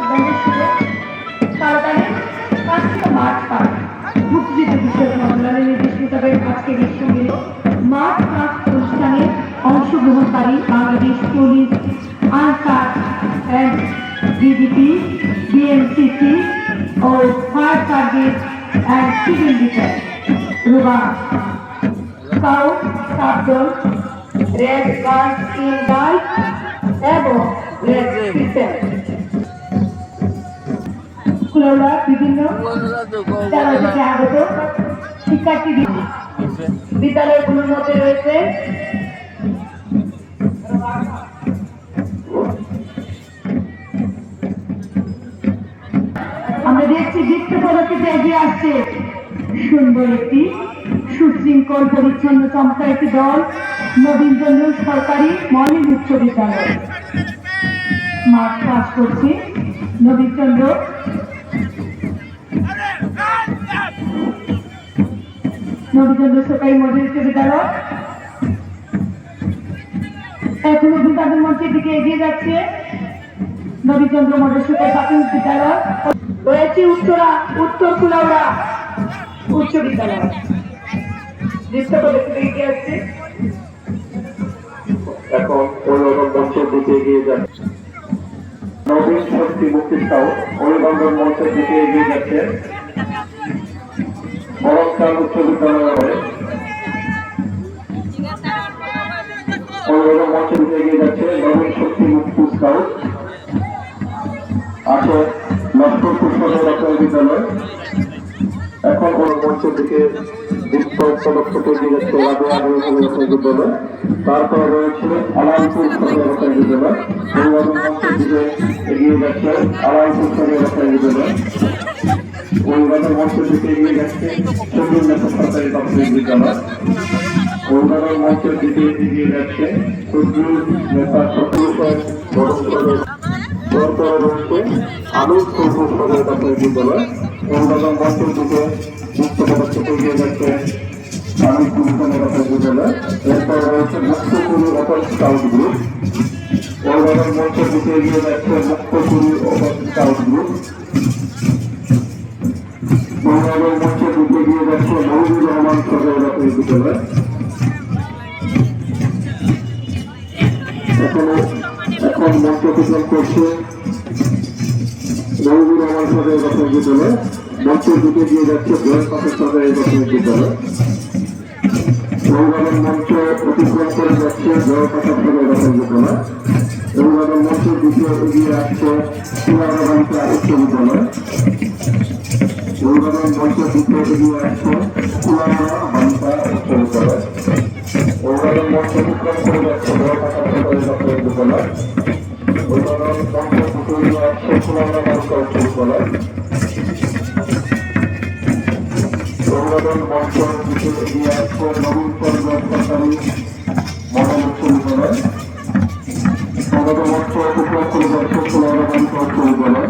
ব্যান্ডের সুরে তাড়াতাড়ি 5 থেকে মার্চ পার মুক্তিযুদ্ধ বিষয়ক মন্ত্রণালয়ের নির্দেশ মোতাবেক আজকের এই সম্মিলিত মার্চ পাস্ট অনুষ্ঠানে অংশগ্রহণকারী Bangladesh police Ansar and VDP BMCC ও fire service and civil defence rover scout সাবদল রেড গার্ড ইন গাইড এবং রেড ক্রিসেন্ট কুলাউড়া বিভিন্ন বিদ্যালয় থেকে আগত শিক্ষার্থী বিদ্যালয়গুলোর মধ্যে রয়েছে আমরা দেখছি বৃত্ত পদক্ষেপে এগিয়ে আসছে সুন্দর একটি সুশৃঙ্খল পরিচ্ছন্ন চমৎকার একটি দল নবীনচন্দ্র সরকারি মডেল উচ্চ বিদ্যালয় মাঠ পাস করছে নবীনচন্দ্র সরকারি মডেল উচ্চ বিদ্যালয় এখন অভিবাদন মঞ্চের দিকে এগিয়ে যাচ্ছে নবীনচন্দ্র মডেল সরকারি প্রাথমিক বিদ্যালয় রয়েছে উত্তর কুলাউড়া উচ্চ বিদ্যালয় এগিয়ে আসছে এখন অভিবাদন মঞ্চের দিকে এগিয়ে যাচ্ছে নবীন শক্তি মুক্তি স্কাউট অভিবাদন মঞ্চের দিকে এগিয়ে যাচ্ছে বরংকাল উচ্চ বিদ্যালয়ে অভিবাদন মঞ্চের দিকে এগিয়ে যাচ্ছে নবীন শক্তি মুক্তি স্কাউট আছে লক্ষ্মণপুর সদর প্রাথমিক বিদ্যালয় এখন মঞ্চের দিকে পদক্ষেপে এগিয়ে যাচ্ছে রাবেয়া প্রাথমিক বিদ্যালয় তারপর রয়েছে আলালপুর সদর প্রাথমিক বিদ্যালয় অভিবাদন মঞ্চের দিকে এগিয়ে যাচ্ছে আলালপুর সদর প্রাথমিক বিদ্যালয় অভিবাদন মঞ্চের দিকে এগিয়ে যাচ্ছে চন্দ্র সরকারি প্রাথমিক বিদ্যালয় অভিবাদন মঞ্চের দিকে এগিয়ে যাচ্ছে তারপরে রয়েছে আলুর সরকারি প্রাথমিক বিদ্যালয় অভিবাদন মঞ্চের দিকে মুক্ত পদক্ষেপে এগিয়ে যাচ্ছে আলুর প্রাথমিক বিদ্যালয় এরপর রয়েছে মুক্তপুরী অপর স্কাউট গ্রুপ অভিবাদন মঞ্চের দিকে এগিয়ে যাচ্ছে মুক্তপুরী অপর স্কাউট গ্রুপ অভিবাদন মঞ্চের দিকে এগিয়ে যাচ্ছে মহিবুর রহমান সরকারি প্রাথমিক বিদ্যালয় এখন মঞ্চ অতিক্রম করছে মহিবুর রহমান সরকারি প্রাথমিক বিদ্যালয় মঞ্চের দিকে দিয়ে যাচ্ছে জয়েন্ট পাশের সরকারি প্রাথমিক বিদ্যালয় অভিবাদন মঞ্চ অতিক্রম করে যাচ্ছে জয়েন্ট পাশের সরকারি প্রাথমিক বিদ্যালয় অভিবাদন মঞ্চের দিকে এগিয়ে আসছে কুলাউড়া বালিকা উচ্চ বিদ্যালয় অভিবাদন মঞ্চের দিকে এগিয়ে আসছে কুলাউড়া বালিকা উচ্চ বিদ্যালয় অভিবাদন মঞ্চ অতিক্রম করে যাচ্ছে জয়েন্ট পাশের সরকারি প্রাথমিক বিদ্যালয় অভিবাদন মঞ্চের দিকে এগিয়ে আসছে কুলাউড়া বালিকা উচ্চ বিদ্যালয় অভিবাদন মঞ্চের দিকে এগিয়ে আসছে নবীনচন্দ্র সরকারি মডেল উচ্চ বিদ্যালয় অভিবাদন মঞ্চ অতিক্রম করে যাচ্ছে কুলাউড়া বালিকা উচ্চ বিদ্যালয়